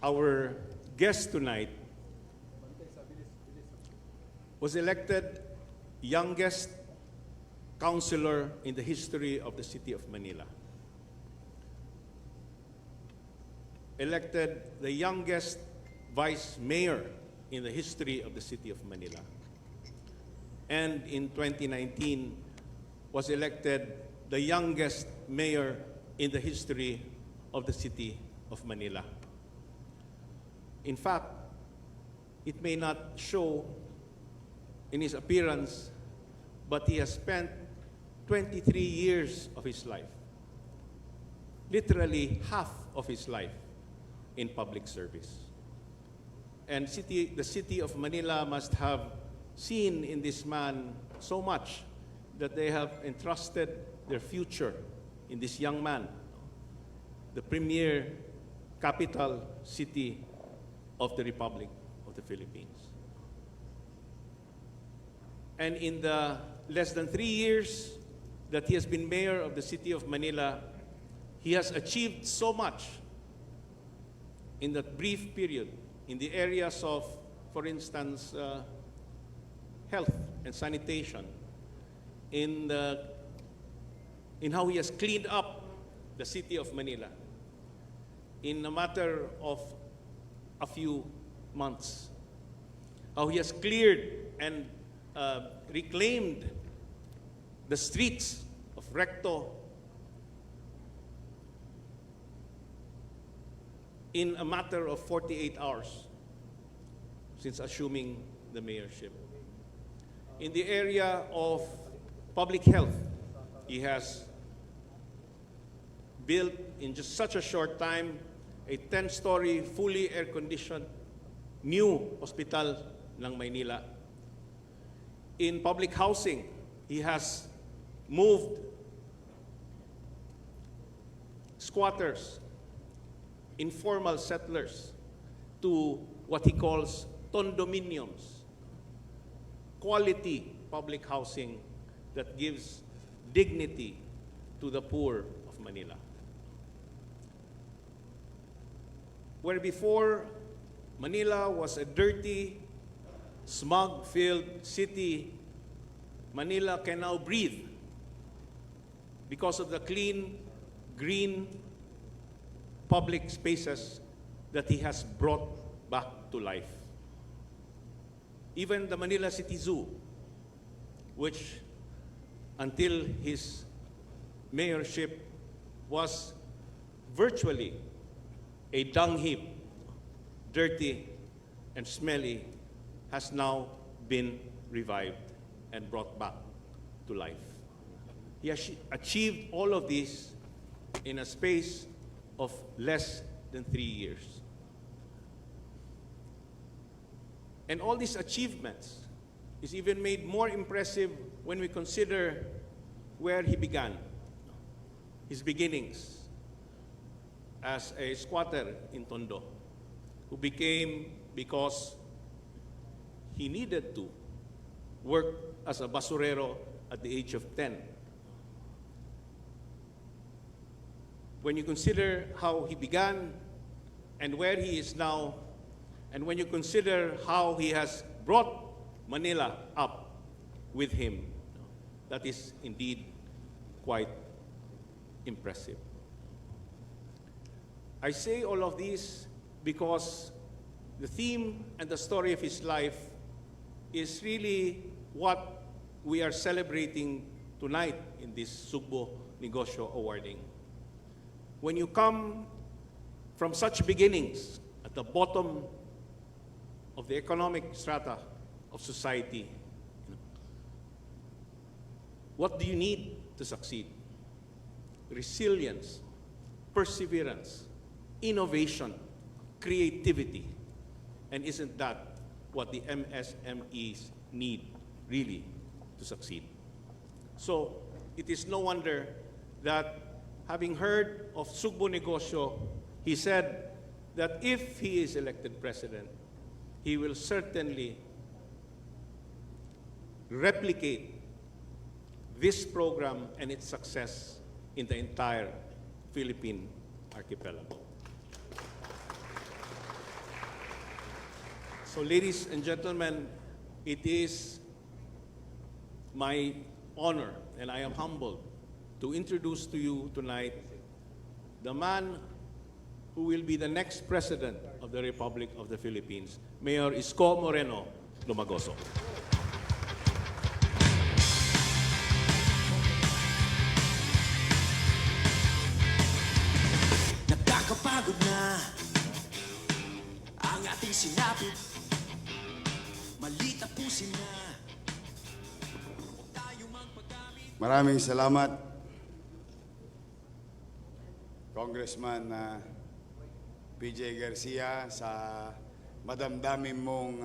our guest tonight was elected youngest councilor in the history of the city of Manila. Elected the youngest vice mayor in the history of the city of Manila. And in 2019 was elected the youngest mayor in the history of the city of Manila. In fact, it may not show in his appearance, but he has spent 23 years of his life, literally half of his life, in public service. And the city of Manila must have seen in this man so much that they have entrusted their future in this young man, the premier capital city of the Republic of the Philippines. And in the less than 3 years that he has been mayor of the city of Manila, he has achieved so much in that brief period in the areas of, for instance, health and sanitation, in how he has cleaned up the city of Manila in a matter of a few months, how he has cleared and reclaimed the streets of Recto in a matter of 48 hours since assuming the mayorship. In the area of public health, he has built in just such a short time a 10-story, fully air-conditioned new hospital ng Maynila. In public housing, he has moved squatters, informal settlers, to what he calls condominiums, quality public housing that gives dignity to the poor of Manila. Where before Manila was a dirty, smog-filled city, Manila can now breathe because of the clean, green public spaces that he has brought back to life. Even the Manila City Zoo, which until his mayorship was virtually a dung heap, dirty and smelly, has now been revived and brought back to life. He has achieved all of this in a space of less than 3 years. And all these achievements is even made more impressive when we consider where he began, his beginnings as a squatter in Tondo, who became, because he needed to work as a basurero at the age of 10. When you consider how he began and where he is now, and when you consider how he has brought Manila up with him, that is indeed quite impressive. I say all of this because the theme and the story of his life is really what we are celebrating tonight in this Sugbo Negosyo awarding. When you come from such beginnings at the bottom of the economic strata of society, what do you need to succeed? Resilience, perseverance, innovation, creativity. And isn't that what the MSMEs need really to succeed? So it is no wonder that, having heard of Sugbo Negosyo, he said that if he is elected president, he will certainly replicate this program and its success in the entire Philippine archipelago. So ladies and gentlemen, it is my honor and I am humbled to introduce to you tonight the man who will be the next President of the Republic of the Philippines, Mayor Isko Moreno Lumagoso. Nakakapagod na ang ating sinapit, malita pusin na. Huwag tayo mang paggamit. Maraming salamat, Congressman PJ Garcia, sa madamdamin mong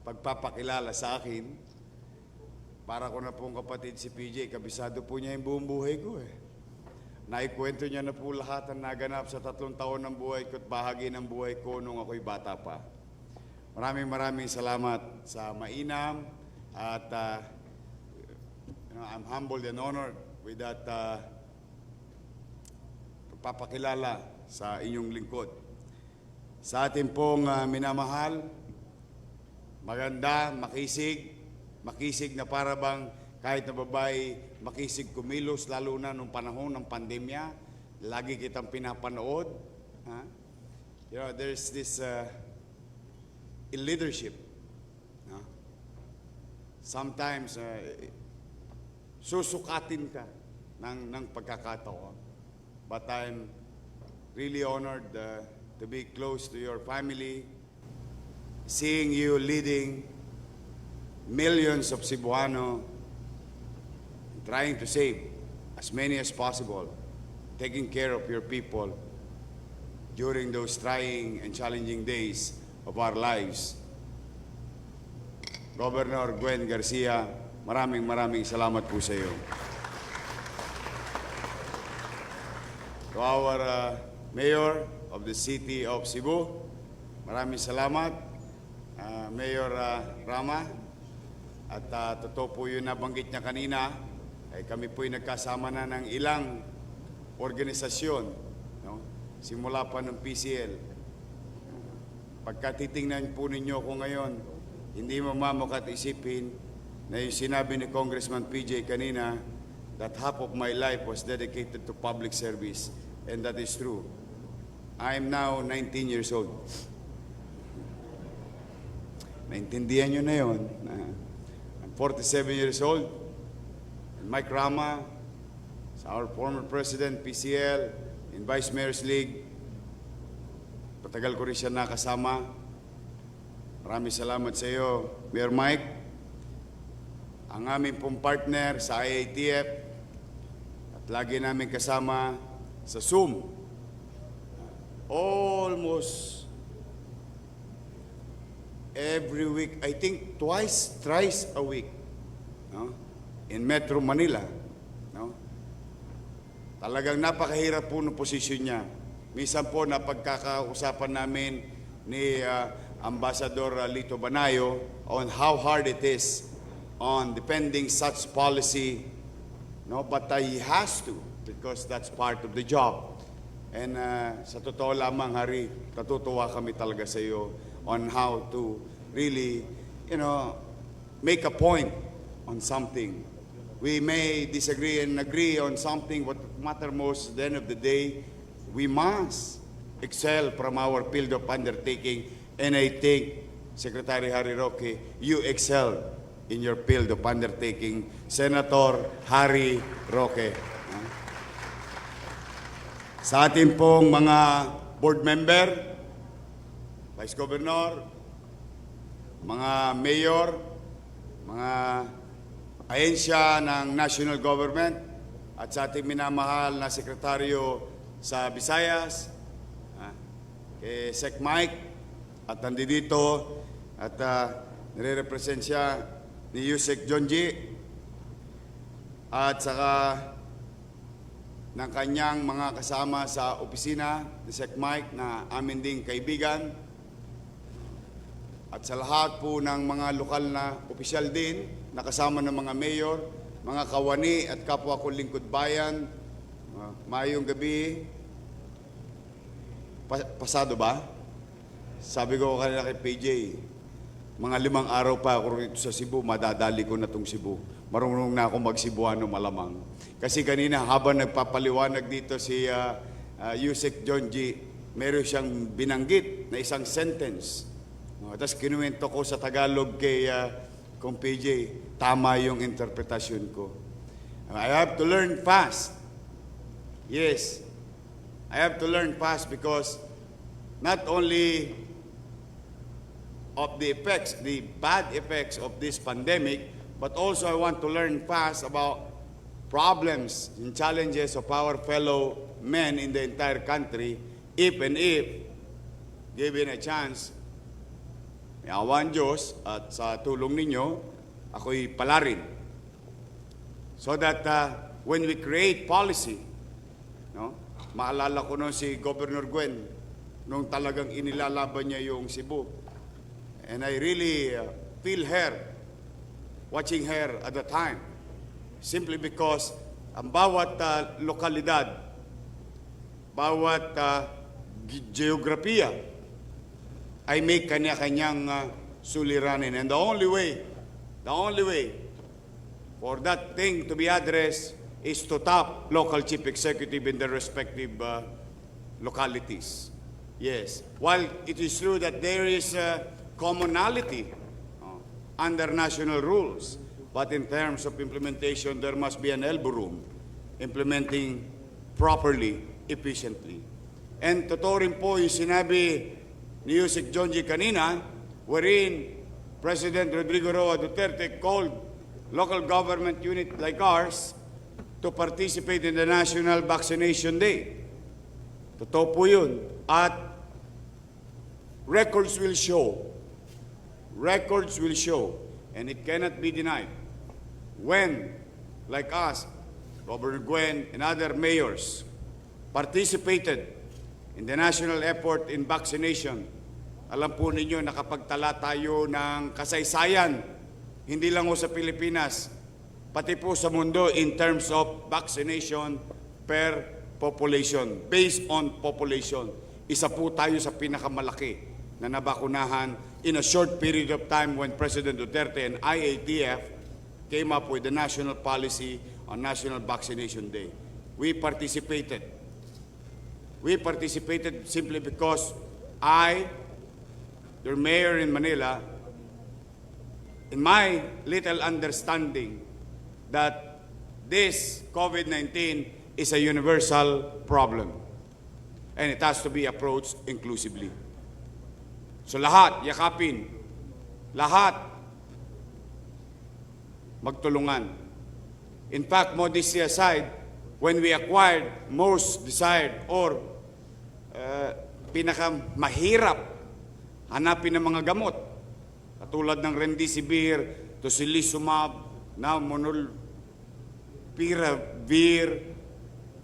pagpapakilala sa akin. Para ko na pong kapatid si PJ, kabisado po niya yung buong buhay ko eh. Naikwento niya na po lahat ang naganap sa 3 taon ng buhay ko at bahagi ng buhay ko nung ako'y bata pa. Maraming salamat sa mainam at I'm humbled and honored with that pagpapakilala sa inyong lingkod. Sa ating pong minamahal, maganda, makisig na para bang kahit na babae, makisig kumilos, lalo na nung panahon ng pandemya. Lagi kitang pinapanood. You know, there's this in leadership. Sometimes, susukatin ka ng pagkakataon. But I'm really honored to be close to your family, seeing you leading millions of Cebuano, trying to save as many as possible, taking care of your people during those trying and challenging days of our lives. Governor Gwen Garcia, maraming salamat po sa iyo. To our Mayor of the City of Cebu, maraming salamat, Mayor Rama. At totoo po yun nabanggit niya kanina, ay kami po'y nagkasama na ng ilang organisasyon, no? Simula pa ng PCL. Pagka titingnan po ninyo ko ngayon, hindi mamamukat isipin na yung sinabi ni Congressman PJ kanina, that half of my life was dedicated to public service. And that is true. I am now 19 years old. Naintindihan nyo na yun. I'm 47 years old. And Mike Rama, our former President, PCL, in Vice Mayor's League, patagal ko rin siya nakasama. Maraming salamat sa iyo, Mayor Mike. Ang aming pong partner sa IATF at lagi namin kasama sa Zoom. Almost every week, I think thrice a week, no? In Metro Manila. No? Talagang napakahirap po ng posisyon niya. Minsan po napagkakausapan namin ni Ambassador Lito Banayo on how hard it is on defending such policy, no? But he has to, because that's part of the job. And sa totoo lamang, Hari, natutuwa kami talaga sa iyo on how to really, make a point on something. We may disagree and agree on something. What matters most at the end of the day, we must excel from our field of undertaking. And I think, Secretary Harry Roque, you excelled in your field of undertaking, Senator Harry Roque. Sa ating pong mga board member, Vice Governor, mga mayor, mga ahensya ng national government, at sa ating minamahal na sekretaryo sa Visayas, kay Sec Mike, at nandito, at nire-represent siya ni Yusek Jonji, at saka ng kanyang mga kasama sa opisina ni Sec Mike na amin ding kaibigan, at sa lahat po ng mga lokal na opisyal din, nakasama ng mga mayor, mga kawani at kapwa ko lingkod bayan, mayong gabi. Pasado ba? Sabi ko kanina kay PJ, mga 5 araw pa ako rito sa Cebu, madadali ko na itong Cebu. Marunong na ako mag-Cebuano malamang. Kasi kanina habang nagpapaliwanag dito si Yusek John G, meron siyang binanggit na isang sentence. Tapos kinuwento ko sa Tagalog kay kung PJ, tama yung interpretasyon ko. I have to learn fast. Yes, I have to learn fast because not only of the effects, the bad effects of this pandemic, but also I want to learn fast about problems and challenges of our fellow men in the entire country, if given a chance, may awan Diyos at sa tulong ninyo, ako'y palarin. So that when we create policy, no, maalala ko noon si Governor Gwen, nung talagang inilalaban niya yung Cebu. And I really feel her, watching her at the time. Simply because ang bawat lokalidad, bawat geografiya ay may kanya-kanyang suliranin. And the only way for that thing to be addressed is to tap local chief executive in their respective localities. Yes. While it is true that there is commonality under national rules, but in terms of implementation, there must be an elbow room implementing properly, efficiently. And totoo rin po yung sinabi ni Yusek John G kanina, wherein President Rodrigo Roa Duterte called local government unit like ours to participate in the National Vaccination Day. Totoo po yun. At records will show, and it cannot be denied, when, like us, Governor Gwen and other mayors participated in the national effort in vaccination. Alam po ninyo, nakapagtala tayo ng kasaysayan, hindi lang ho sa Pilipinas, pati po sa mundo in terms of vaccination per population, based on population. Isa po tayo sa pinakamalaki na nabakunahan in a short period of time when President Duterte and IATF came up with the national policy on National Vaccination Day. We participated. We participated simply because I, your mayor in Manila, in my little understanding that this COVID-19 is a universal problem and it has to be approached inclusively. So lahat, yakapin, lahat magtulungan. In fact, modesty aside, when we acquired most desired or pinakamahirap hanapin ng mga gamot, katulad ng remdesivir, tocilizumab, now molnupiravir,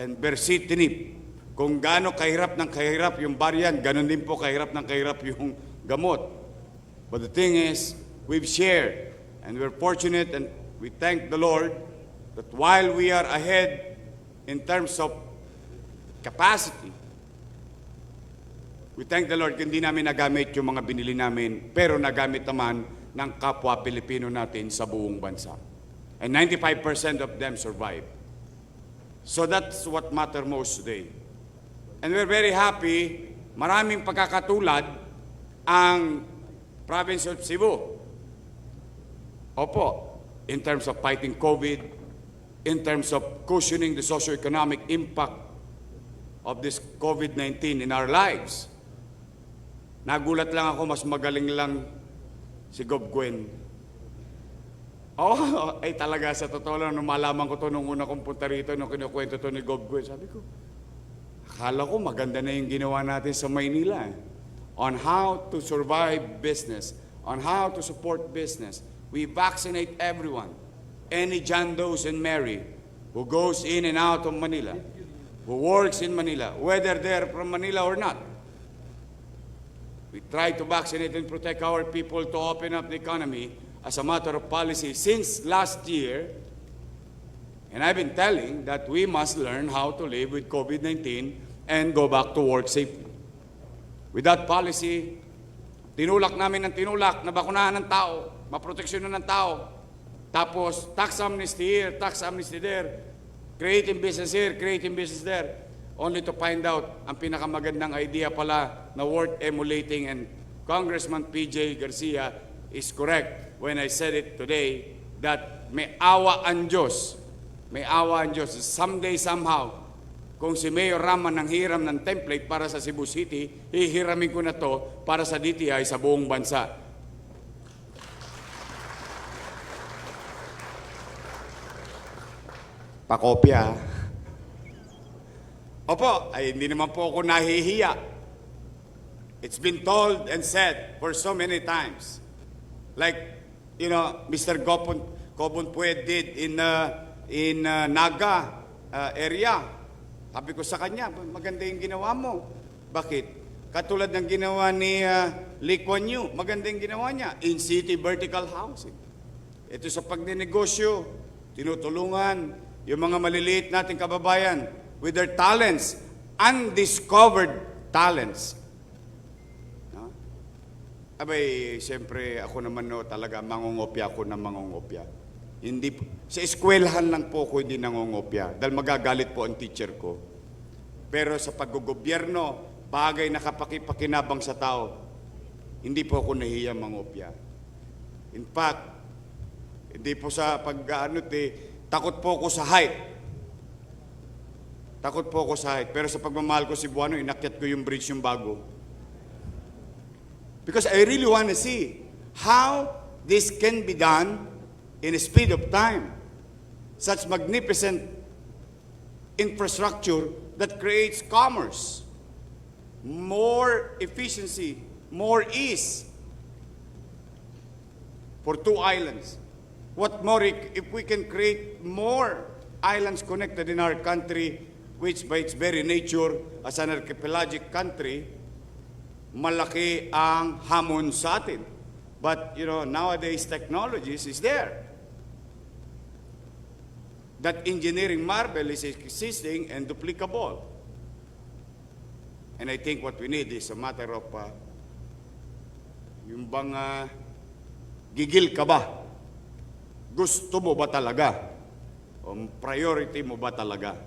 and bericitinib. Kung gaano kahirap ng kahirap yung variant, ganon din po kahirap ng kahirap yung gamot. But the thing is, we've shared, and we're fortunate, and we thank the Lord that while we are ahead in terms of capacity, we thank the Lord hindi namin nagamit yung mga binili namin, pero nagamit naman ng kapwa Pilipino natin sa buong bansa. And 95% of them survived. So that's what matters most today. And we're very happy, maraming pagkakatulad ang province of Cebu. Opo, in terms of fighting COVID, in terms of cushioning the socio-economic impact of this COVID-19 in our lives. Nagulat lang ako, mas magaling lang si Gov. Gwen. Oh, ay talaga sa totoo lang, nung malaman ko to nung una kong punta rito, nung kinukwento to ni Gov. Gwen, sabi ko, akala ko maganda na yung ginawa natin sa Maynila. On how to survive business, on how to support business. We vaccinate everyone. Any John Doe and Mary who goes in and out of Manila, who works in Manila, whether they're from Manila or not. We try to vaccinate and protect our people to open up the economy as a matter of policy since last year. And I've been telling that we must learn how to live with COVID-19 and go back to work safely. With that policy, Tinulak namin ng tinulak na bakunahan ng tao, maproteksyonan ng tao. Tapos, tax amnesty here, tax amnesty there, creating business here, creating business there. Only to find out, ang pinakamagandang idea pala na worth emulating, and Congressman PJ Garcia is correct when I said it today, that may awa ang Diyos, someday somehow, kung si Mayor Rama nang hiram ng template para sa Cebu City, hihiramin ko na to para sa DTI sa buong bansa. Pakopya. Opo, ay hindi naman po ako nahihiya. It's been told and said for so many times. Like, you know, Mr. Gobon Pued did in Naga area. Sabi ko sa kanya, maganda yung ginawa mo. Bakit? Katulad ng ginawa ni Lee Kuan Yew, maganda yung ginawa niya. In-city vertical housing. Ito sa pagnenegosyo, tinutulungan yung mga maliliit nating kababayan with their talents, undiscovered talents. No? Abay, siyempre, ako naman no, talaga mangungopya ako ng mangungopya. Hindi, sa eskwelahan lang po ako hindi nangungopya dahil magagalit po ang teacher ko. Pero sa paggogobyerno, bagay na kapakipakinabang sa tao, hindi po ako nahiya mangopya. In fact, hindi po sa takot po ako sa height. Takot po ako sa height. Pero sa pagmamahal ko si Buano, inakyat ko yung bridge yung bago. Because I really want to see how this can be done in a speed of time. Such magnificent infrastructure that creates commerce, more efficiency, more ease for two islands. What more if we can create more islands connected in our country, which by its very nature as an archipelagic country, malaki ang hamon sa atin. But you know, nowadays technologies is there. That engineering marvel is existing and duplicable. And I think what we need is a matter of yung bang gigil ka ba? Gusto mo ba talaga? O priority mo ba talaga?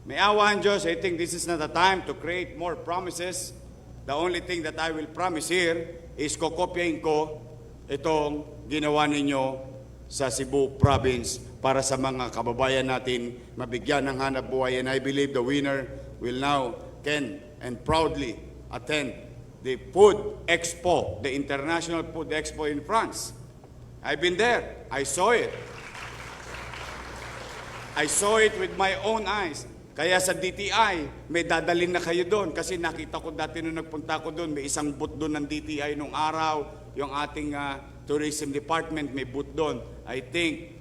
May awa ang Diyos, I think this is not a time to create more promises. The only thing that I will promise here is kokopyahin ko itong ginawa ninyo sa Cebu Province para sa mga kababayan natin mabigyan ng hanap buhay. And I believe the winner will now can and proudly attend the Food Expo, the International Food Expo in France. I've been there. I saw it. I saw it with my own eyes. Kaya sa DTI, may dadalhin na kayo doon. Kasi nakita ko dati nung nagpunta ko doon, may isang booth doon ng DTI nung araw. Yung ating tourism department may booth doon. I think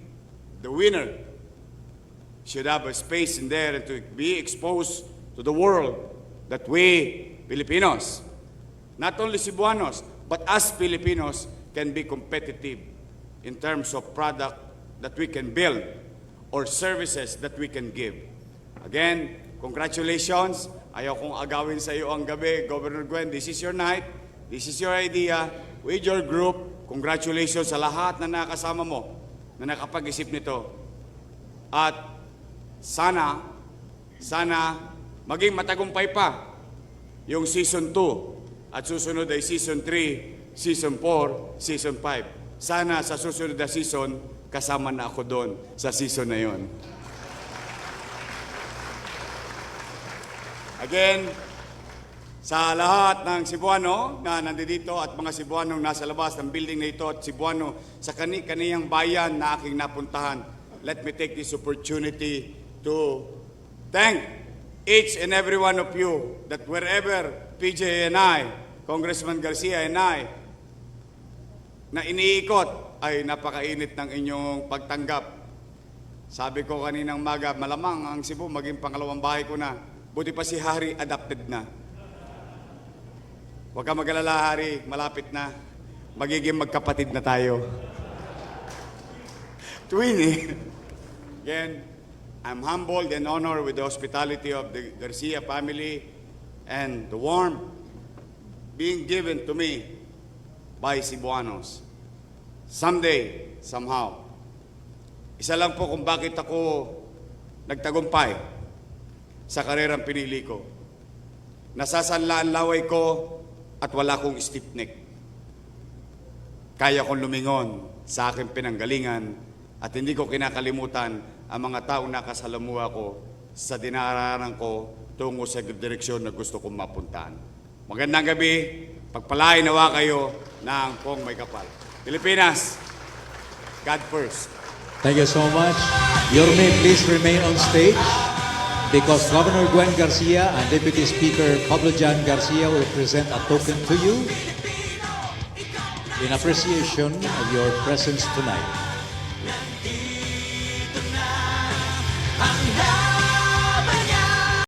the winner should have a space in there and to be exposed to the world that we, Filipinos, not only Cebuanos, but us Filipinos can be competitive in terms of product that we can build or services that we can give. Again, congratulations. Ayaw kong agawin sa iyo ang gabi, Governor Gwen. This is your night. This is your idea. With your group, congratulations sa lahat na nakasama mo na nakapag-isip nito. At sana maging matagumpay pa yung Season 2 at susunod ay Season 3, Season 4, Season 5. Sana sa susunod na season, kasama na ako doon sa season na yon. Again, sa lahat ng Cebuano na nandito at mga Cebuanong nasa labas ng building na ito at Cebuano sa kani-kaniyang bayan na aking napuntahan, let me take this opportunity to thank each and every one of you that wherever PJ and I, Congressman Garcia and I, na iniikot ay napakainit ng inyong pagtanggap. Sabi ko kaninang maga, malamang ang Cebu maging pangalawang bahay ko na. Buti pa si Hari adapted na. Huwag ka mag-alala, Hari, malapit na. Magiging magkapatid na tayo. Twinnie. Again, I'm humbled and honored with the hospitality of the Garcia family and the warm being given to me by Cebuanos. Someday, somehow. Isa lang po kung bakit ako nagtagumpay sa karerang pinili ko. Nasasanlaan laway ko at wala kong stiff neck. Kaya kong lumingon sa aking pinanggalingan at hindi ko kinakalimutan ang mga taong nakasalamuha ko sa dinaraanan ko tungo sa direksyon na gusto kong mapuntahan. Magandang gabi, pagpalain nawa kayo ng Pong May Kapal. Pilipinas, God first. Thank you so much. Yorme, please remain on stage because Governor Gwen Garcia and Deputy Speaker Pablo Jan Garcia will present a token to you in appreciation of your presence tonight.